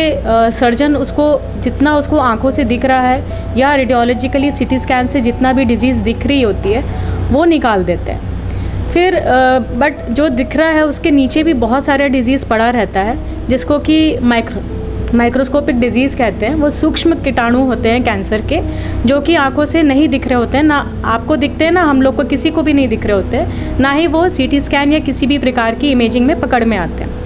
सर्जन उसको जितना उसको आंखों से दिख रहा है या रेडियोलॉजिकली सीटी स्कैन से जितना भी डिजीज़ दिख रही होती है वो निकाल देते हैं। फिर बट जो दिख रहा है उसके नीचे भी बहुत सारा डिजीज़ पड़ा रहता है, जिसको कि माइक्रोस्कोपिक डिजीज़ कहते हैं। वो सूक्ष्म कीटाणु होते हैं कैंसर के, जो कि आंखों से नहीं दिख रहे होते हैं, ना आपको दिखते हैं ना हम लोग को, किसी को भी नहीं दिख रहे होते हैं, ना ही वो सीटी स्कैन या किसी भी प्रकार की इमेजिंग में पकड़ में आते हैं।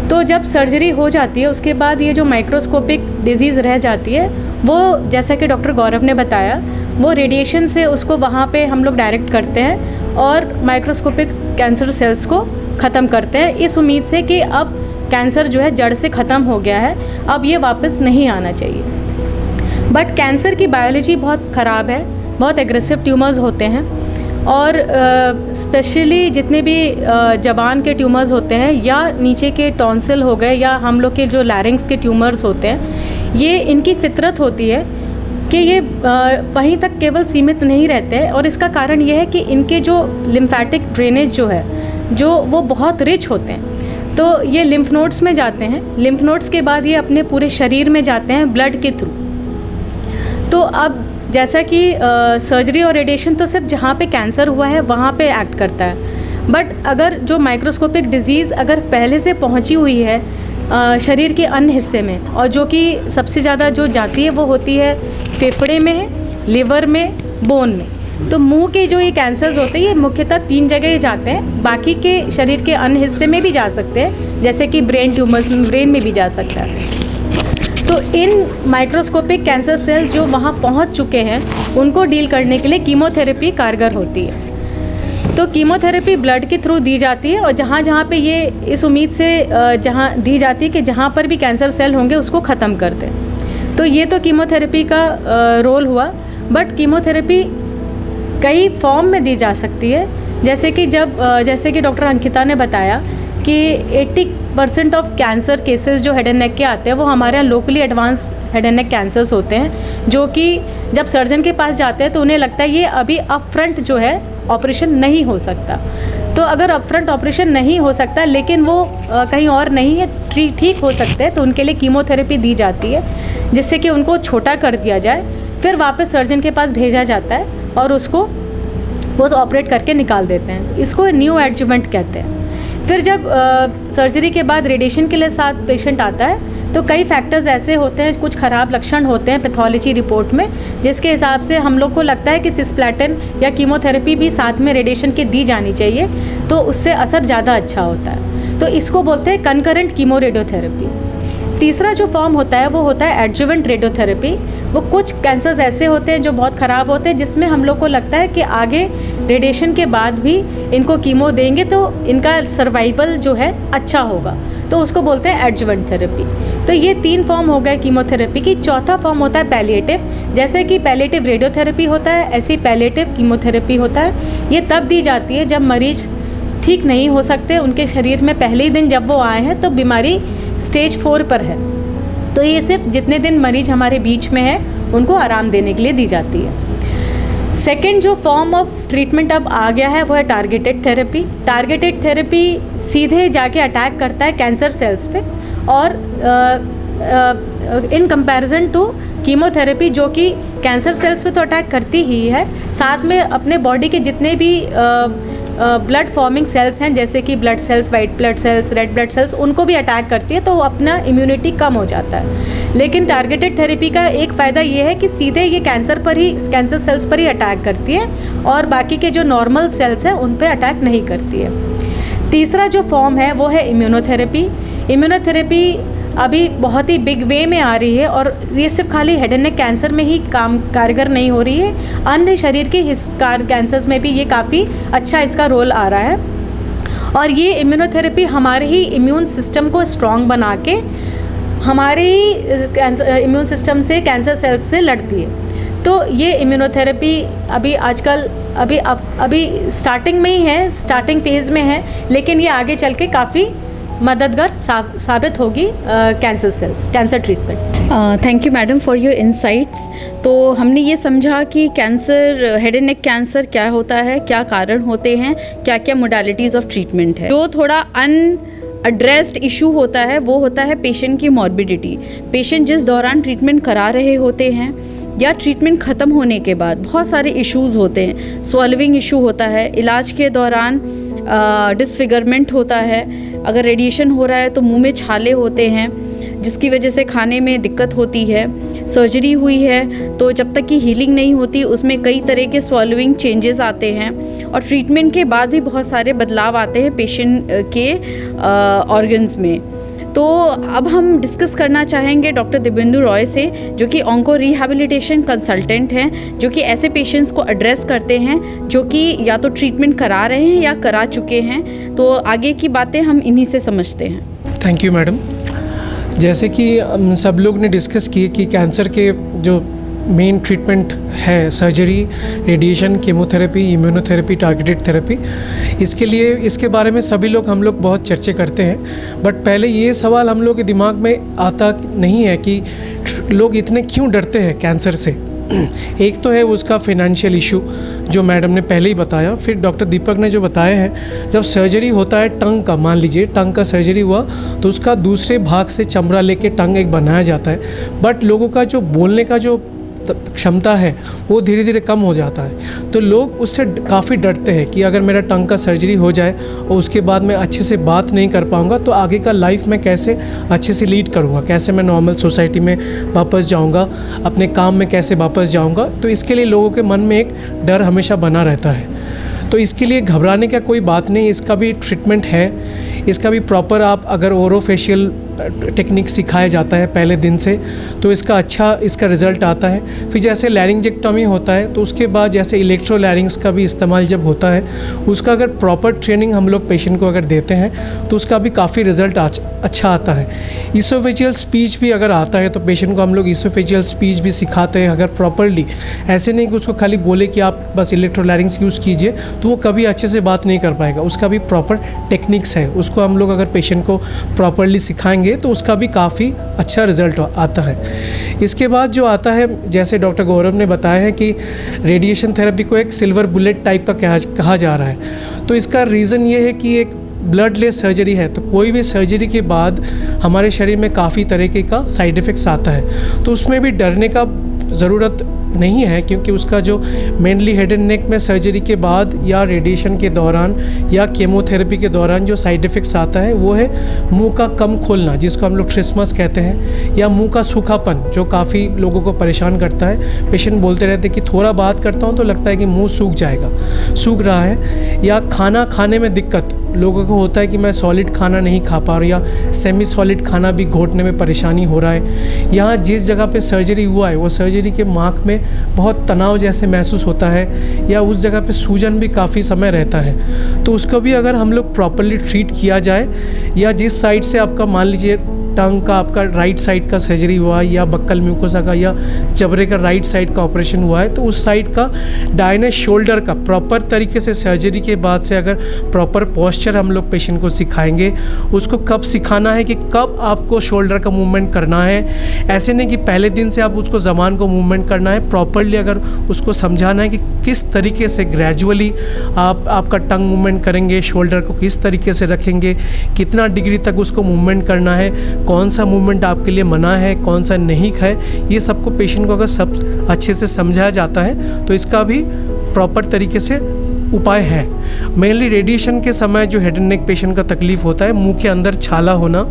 तो जब सर्जरी हो जाती है उसके बाद ये जो माइक्रोस्कोपिक डिजीज़ रह जाती है वो, जैसा कि डॉक्टर गौरव ने बताया, वो रेडिएशन से उसको वहाँ पे हम लोग डायरेक्ट करते हैं और माइक्रोस्कोपिक कैंसर सेल्स को ख़त्म करते हैं, इस उम्मीद से कि अब कैंसर जो है जड़ से ख़त्म हो गया है, अब ये वापस नहीं आना चाहिए। बट कैंसर की बायोलॉजी बहुत ख़राब है, बहुत एग्रेसिव ट्यूमर्स होते हैं और स्पेशली जितने भी जबान के ट्यूमर्स होते हैं या नीचे के टॉन्सिल हो गए या हम लोग के जो लैरिंग्स के ट्यूमर्स होते हैं, ये इनकी फितरत होती है कि ये वहीं तक केवल सीमित नहीं रहते हैं। और इसका कारण ये है कि इनके जो लिम्फेटिक ड्रेनेज जो है जो वो बहुत रिच होते हैं, तो ये लिम्फ नोड्स में जाते हैं। लिम्फ नोड्स के बाद ये अपने पूरे शरीर में जाते हैं ब्लड के थ्रू। तो अब जैसा कि सर्जरी और रेडिएशन तो सिर्फ जहाँ पे कैंसर हुआ है वहाँ पे एक्ट करता है, बट अगर जो माइक्रोस्कोपिक डिजीज़ अगर पहले से पहुँची हुई है शरीर के अन्य हिस्से में, और जो कि सबसे ज़्यादा जो जाती है वो होती है फेफड़े में, लिवर में, बोन में। तो मुंह के जो ये कैंसर्स होते हैं ये मुख्यतः 3 जगह जाते हैं, बाकी के शरीर के अन्य हिस्से में भी जा सकते हैं, जैसे कि ब्रेन ट्यूमर्स, ब्रेन में भी जा सकता है। तो इन माइक्रोस्कोपिक कैंसर सेल जो वहाँ पहुँच चुके हैं उनको डील करने के लिए कीमोथेरेपी कारगर होती है। तो कीमोथेरेपी ब्लड के थ्रू दी जाती है और जहाँ जहाँ पे ये इस उम्मीद से जहाँ दी जाती है कि जहाँ पर भी कैंसर सेल होंगे उसको ख़त्म कर दें। तो ये तो कीमोथेरेपी का रोल हुआ, बट कीमोथेरेपी कई फॉर्म में दी जा सकती है। जैसे कि डॉक्टर अंकिता ने बताया कि 80% ऑफ कैंसर केसेस जो हेड एंड नेक के आते हैं वो हमारे यहाँ locally advance head and neck cancers होते हैं, जो कि जब सर्जन के पास जाते हैं तो उन्हें लगता है ये अभी अप फ्रंट जो है ऑपरेशन नहीं हो सकता। तो अगर अप फ्रंट ऑपरेशन नहीं हो सकता लेकिन वो कहीं और नहीं है, ठीक हो सकते हैं, तो उनके लिए कीमोथेरेपी दी जाती है जिससे कि उनको छोटा कर दिया जाए, फिर वापस सर्जन के पास भेजा जाता है और उसको वो ऑपरेट करके निकाल देते हैं। इसको न्यू एडजुवेंट कहते हैं। फिर जब सर्जरी के बाद रेडिएशन के लिए साथ पेशेंट आता है तो कई फैक्टर्स ऐसे होते हैं, कुछ ख़राब लक्षण होते हैं पैथोलॉजी रिपोर्ट में, जिसके हिसाब से हम लोग को लगता है कि सिस्प्लैटिन या कीमोथेरेपी भी साथ में रेडिएशन की दी जानी चाहिए, तो उससे असर ज़्यादा अच्छा होता है। तो इसको बोलते हैं कंकरेंट कीमो रेडियोथेरेपी। तीसरा जो फॉर्म होता है वो होता है एडजुवेंट रेडियोथेरेपी। वो कुछ कैंसर्स ऐसे होते हैं जो बहुत ख़राब होते हैं, जिसमें हम लोग को लगता है कि आगे रेडिएशन के बाद भी इनको कीमो देंगे तो इनका सर्वाइवल जो है अच्छा होगा, तो उसको बोलते हैं एडजुवेंट थेरेपी। तो ये 3 फॉर्म हो गए कीमोथेरेपी की। चौथा फॉर्म होता है पैलिएटिव। जैसे कि पैलिएटिव रेडियोथेरेपी होता है, ऐसी पैलिएटिव कीमोथेरेपी होता है। ये तब दी जाती है जब मरीज़ ठीक नहीं हो सकते, उनके शरीर में पहले ही दिन जब वो आए हैं तो बीमारी स्टेज 4 पर है, तो ये सिर्फ जितने दिन मरीज हमारे बीच में है उनको आराम देने के लिए दी जाती है। सेकेंड जो फॉर्म ऑफ ट्रीटमेंट अब आ गया है वो है टारगेटेड थेरेपी। टारगेटेड थेरेपी सीधे जाके अटैक करता है कैंसर सेल्स पे, और इन कंपैरिजन टू कीमोथेरेपी जो कि कैंसर सेल्स पे तो अटैक करती ही है, साथ में अपने बॉडी के जितने भी ब्लड फॉर्मिंग सेल्स हैं, जैसे कि blood cells, white blood cells, red blood cells, उनको भी अटैक करती है, तो अपना इम्यूनिटी कम हो जाता है। लेकिन टारगेटेड थेरेपी का एक फ़ायदा ये है कि सीधे ये कैंसर सेल्स पर ही अटैक करती है और बाकी के जो नॉर्मल सेल्स हैं उन पर अटैक नहीं करती है। तीसरा जो फॉर्म है वो है इम्यूनोथेरेपी। इम्यूनोथेरेपी अभी बहुत ही बिग वे में आ रही है और ये सिर्फ खाली हेड एंड नेक कैंसर में ही कारगर नहीं हो रही है, अन्य शरीर के कैंसर्स में भी ये काफ़ी अच्छा इसका रोल आ रहा है। और ये इम्यूनोथेरेपी हमारे ही इम्यून सिस्टम को स्ट्रॉन्ग बना के हमारे ही इम्यून सिस्टम से कैंसर सेल्स से लड़ती है। तो ये इम्यूनोथेरेपी अभी स्टार्टिंग में ही है, स्टार्टिंग फेज़ में है, लेकिन ये आगे चल के काफ़ी मददगार साबित होगी cancer treatment. Thank you madam for your insights. तो हमने ये समझा कि cancer, head and neck cancer क्या होता है, क्या कारण होते हैं, क्या क्या मोडालिटीज़ ऑफ ट्रीटमेंट है। जो थोड़ा एड्रेस्ड इशू होता है वो होता है पेशेंट की मॉर्बिडिटी। पेशेंट जिस दौरान ट्रीटमेंट करा रहे होते हैं या ट्रीटमेंट ख़त्म होने के बाद बहुत सारे इश्यूज़ होते हैं। स्वॉल्विंग इशू होता है, इलाज के दौरान डिसफिगरमेंट होता है, अगर रेडिएशन हो रहा है तो मुंह में छाले होते हैं जिसकी वजह से खाने में दिक्कत होती है। सर्जरी हुई है तो जब तक कि हीलिंग नहीं होती उसमें कई तरह के स्वॉल्विंग चेंजेस आते हैं और ट्रीटमेंट के बाद भी बहुत सारे बदलाव आते हैं पेशेंट के ऑर्गन्स में। तो अब हम डिस्कस करना चाहेंगे डॉक्टर दिव्येंदु रॉय से, जो कि ऑन्को रिहैबिलिटेशन कंसल्टेंट हैं, जो कि ऐसे पेशेंट्स को एड्रेस करते हैं जो कि या तो ट्रीटमेंट करा रहे हैं या करा चुके हैं। तो आगे की बातें हम इन्हीं से समझते हैं। Thank you madam. जैसे कि सब लोग ने डिस्कस किए कि कैंसर के जो मेन ट्रीटमेंट है surgery, radiation, chemotherapy, immunotherapy, targeted therapy, इसके बारे में सभी लोग हम लोग बहुत चर्चे करते हैं। बट पहले ये सवाल हम लोग के दिमाग में आता नहीं है कि लोग इतने क्यों डरते हैं कैंसर से। एक तो है उसका फिनेंशियल इशू जो मैडम ने पहले ही बताया, फिर डॉक्टर दीपक ने जो बताया है जब सर्जरी होता है टंग का, मान लीजिए टंग का सर्जरी हुआ तो उसका दूसरे भाग से चमड़ा लेके टंग एक बनाया जाता है, बट लोगों का जो बोलने का जो क्षमता है वो धीरे धीरे कम हो जाता है। तो लोग उससे काफ़ी डरते हैं कि अगर मेरा टंग का सर्जरी हो जाए और उसके बाद मैं अच्छे से बात नहीं कर पाऊँगा तो आगे का लाइफ में कैसे अच्छे से लीड करूँगा, कैसे मैं नॉर्मल सोसाइटी में वापस जाऊँगा, अपने काम में कैसे वापस जाऊँगा। तो इसके लिए लोगों के मन में एक डर हमेशा बना रहता है। तो इसके लिए घबराने का कोई बात नहीं, इसका भी ट्रीटमेंट है। इसका भी प्रॉपर आप अगर ओरोफेशियल टेक्निक सिखाया जाता है पहले दिन से तो इसका रिज़ल्ट आता है। फिर जैसे लैरिंजेक्टोमी होता है तो उसके बाद जैसे इलेक्ट्रोलैरिंग्स का भी इस्तेमाल जब होता है उसका अगर प्रॉपर ट्रेनिंग हम लोग पेशेंट को अगर देते हैं तो उसका भी काफ़ी रिज़ल्ट अच्छा आता है। ईसोफेजियल स्पीच भी अगर आता है तो पेशेंट को हम लोग ईसोफेजियल स्पीच भी सिखाते हैं अगर प्रॉपरली। ऐसे नहीं कि उसको खाली बोले कि आप बस इलेक्ट्रोलैरिंग्स यूज़ कीजिए तो वो कभी अच्छे से बात नहीं कर पाएगा। उसका भी प्रॉपर टेक्निक्स है, उसको हम लोग अगर पेशेंट को प्रॉपरली सिखाएंगे तो उसका भी काफ़ी अच्छा रिज़ल्ट आता है। इसके बाद जो आता है, जैसे डॉक्टर गौरव ने बताया है कि रेडिएशन थेरेपी को एक सिल्वर बुलेट टाइप का कहा जा रहा है। तो इसका रीज़न ये है कि एक ब्लडलेस सर्जरी है, तो कोई भी सर्जरी के बाद हमारे शरीर में काफ़ी तरीके का साइड इफ़ेक्ट्स आता है, तो उसमें भी डरने का ज़रूरत नहीं है, क्योंकि उसका जो मेनली हेड एंड नेक में सर्जरी के बाद या रेडिएशन के दौरान या केमोथेरेपी के दौरान जो साइड इफ़ेक्ट्स आता है वो है मुंह का कम खोलना, जिसको हम लोग ट्रिस्मस कहते हैं, या मुंह का सूखापन जो काफ़ी लोगों को परेशान करता है। पेशेंट बोलते रहते हैं कि थोड़ा बात करता हूँ तो लगता है कि मुंह सूख रहा है, या खाना खाने में दिक्कत लोगों को होता है कि मैं सॉलिड खाना नहीं खा पा रहा, या सेमी सॉलिड खाना भी घोटने में परेशानी हो रहा है। यहाँ जिस जगह पे सर्जरी हुआ है वो सर्जरी के मार्क में बहुत तनाव जैसे महसूस होता है, या उस जगह पे सूजन भी काफ़ी समय रहता है। तो उसको भी अगर हम लोग प्रॉपरली ट्रीट किया जाए, या जिस साइड से आपका मान लीजिए टंग का आपका राइट साइड का सर्जरी हुआ है, या बक्कल म्यूकोसा का या जबड़े का राइट साइड का ऑपरेशन हुआ है, तो उस साइड का दाहिने शोल्डर का प्रॉपर तरीके से सर्जरी के बाद से अगर प्रॉपर पोस्चर हम लोग पेशेंट को सिखाएंगे, उसको कब सिखाना है कि कब आपको शोल्डर का मूवमेंट करना है। ऐसे नहीं कि पहले दिन से आप उसको ज़बान को मूवमेंट करना है, प्रॉपरली अगर उसको समझाना है कि किस तरीके से ग्रेजुअली आपका टंग मूवमेंट करेंगे, शोल्डर को किस तरीके से रखेंगे, कितना डिग्री तक उसको मूवमेंट करना है, कौन सा मूवमेंट आपके लिए मना है, कौन सा नहीं है, ये सबको पेशेंट को अगर सब अच्छे से समझाया जाता है तो इसका भी प्रॉपर तरीके से उपाय है। मेनली रेडिएशन के समय जो हेड एंड नेक पेशेंट का तकलीफ़ होता है, मुंह के अंदर छाला होना,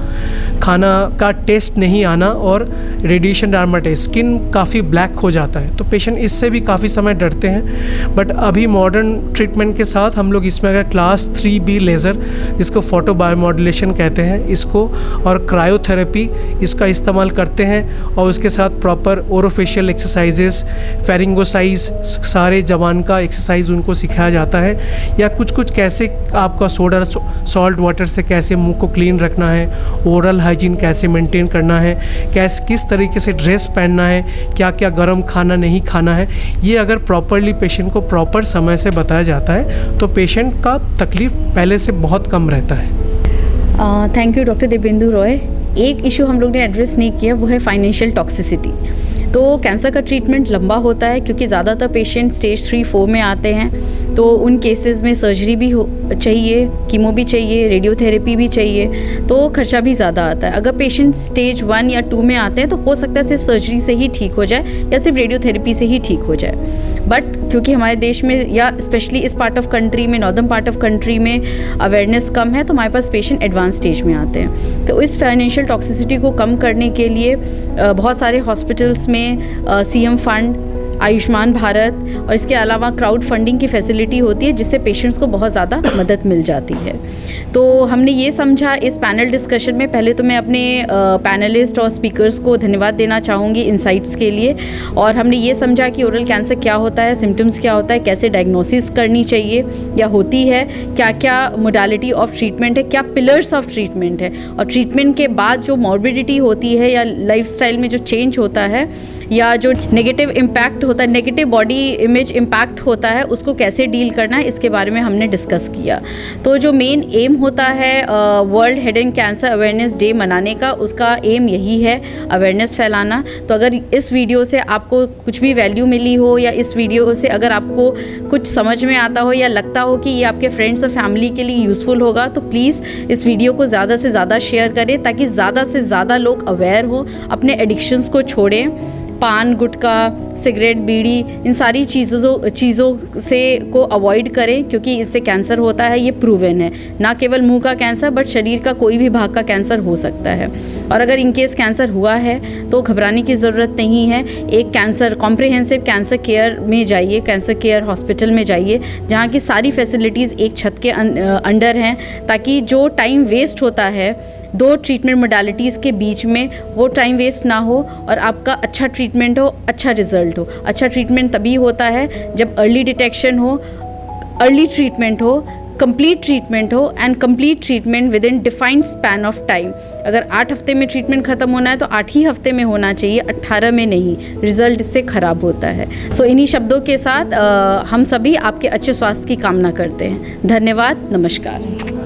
खाना का टेस्ट नहीं आना और रेडिएशन डर्माटाइटिस, स्किन काफ़ी ब्लैक हो जाता है। तो पेशेंट इससे भी काफ़ी समय डरते हैं। बट अभी मॉडर्न ट्रीटमेंट के साथ हम लोग इसमें अगर क्लास 3B लेज़र, जिसको फोटो बायोमॉड्यूलेशन कहते हैं, इसको और क्रायोथेरेपी इसका इस्तेमाल करते हैं और उसके साथ प्रॉपर ओरोफेशियल एक्सरसाइजेस, फेरिंगोसाइज, सारे जबान का एक्सरसाइज उनको सिखाया जाता है, या कुछ कैसे आपका सोडा सॉल्ट वाटर से कैसे मुंह को क्लीन रखना है, ओरल हाइजीन कैसे मेंटेन करना है, किस तरीके से ड्रेस पहनना है, क्या क्या गर्म खाना नहीं खाना है, ये अगर प्रॉपरली पेशेंट को प्रॉपर समय से बताया जाता है तो पेशेंट का तकलीफ़ पहले से बहुत कम रहता है। Thank you doctor Divyendu Roy. एक इशू हम लोग ने एड्रेस नहीं किया, वो है फाइनेंशियल टॉक्सिसिटी। तो कैंसर का ट्रीटमेंट लंबा होता है क्योंकि ज़्यादातर पेशेंट स्टेज 3-4 में आते हैं, तो उन केसेस में सर्जरी भी चाहिए, कीमो भी चाहिए, रेडियोथेरेपी भी चाहिए, तो खर्चा भी ज़्यादा आता है। अगर पेशेंट स्टेज 1 या 2 में आते हैं तो हो सकता है सिर्फ सर्जरी से ही ठीक हो जाए या सिर्फ रेडियोथेरेपी से ही ठीक हो जाए। बट क्योंकि हमारे देश में या स्पेशली इस पार्ट ऑफ कंट्री में, नॉर्दर्न पार्ट ऑफ कंट्री में अवेयरनेस कम है, तो हमारे पास पेशेंट एडवांस स्टेज में आते हैं। तो इस फाइनेंशियल टॉक्सिसिटी को कम करने के लिए बहुत सारे हॉस्पिटल्स में CM फंड, आयुष्मान भारत और इसके अलावा क्राउड फंडिंग की फैसिलिटी होती है, जिससे पेशेंट्स को बहुत ज़्यादा मदद मिल जाती है। तो हमने ये समझा इस पैनल डिस्कशन में, पहले तो मैं अपने पैनलिस्ट और स्पीकर्स को धन्यवाद देना चाहूँगी इनसाइट्स के लिए, और हमने ये समझा कि ओरल कैंसर क्या होता है, सिम्टम्स क्या होता है, कैसे डायग्नोसिस करनी चाहिए या होती है, क्या क्या मोडालिटी ऑफ ट्रीटमेंट है, क्या पिलर्स ऑफ ट्रीटमेंट है, और ट्रीटमेंट के बाद जो मॉर्बिडिटी होती है या लाइफस्टाइल में जो चेंज होता है या जो नेगेटिव इम्पैक्ट होता है, नेगेटिव बॉडी इमेज इम्पैक्ट होता है, उसको कैसे डील करना है, इसके बारे में हमने डिस्कस किया। तो जो मेन एम होता है world head and cancer awareness day मनाने का, उसका एम यही है, अवेयरनेस फैलाना। तो अगर इस वीडियो से आपको कुछ भी वैल्यू मिली हो या इस वीडियो से अगर आपको कुछ समझ में आता हो या लगता हो कि ये आपके फ्रेंड्स और फैमिली के लिए यूज़फुल होगा, तो प्लीज़ इस वीडियो को ज़्यादा से ज़्यादा शेयर करें ताकि ज़्यादा से ज़्यादा लोग अवेयर हो, अपने एडिक्शंस को छोड़ें। पान, गुटखा, सिगरेट, बीड़ी, इन सारी चीज़ों से को अवॉइड करें क्योंकि इससे कैंसर होता है, ये प्रूवन है। ना केवल मुंह का कैंसर बट शरीर का कोई भी भाग का कैंसर हो सकता है। और अगर इनकेस कैंसर हुआ है तो घबराने की ज़रूरत नहीं है। एक कॉम्प्रिहेंसिव कैंसर केयर में जाइए, कैंसर केयर हॉस्पिटल में जाइए, जहाँ की सारी फैसिलिटीज़ एक छत के अंडर हैं, ताकि जो टाइम वेस्ट होता है 2 ट्रीटमेंट मोडालिटीज़ के बीच में, वो टाइम वेस्ट ना हो और आपका अच्छा ट्रीटमेंट हो, अच्छा रिजल्ट हो। अच्छा ट्रीटमेंट तभी होता है जब अर्ली डिटेक्शन हो, अर्ली ट्रीटमेंट हो, कंप्लीट ट्रीटमेंट हो and complete treatment with in defined span of time. अगर 8 हफ्ते में ट्रीटमेंट ख़त्म होना है तो 8 ही हफ्ते में होना चाहिए, 18 में नहीं। रिजल्ट इससे ख़राब होता है। सो इन्हीं शब्दों के साथ हम सभी आपके अच्छे स्वास्थ्य की कामना करते हैं। धन्यवाद, नमस्कार।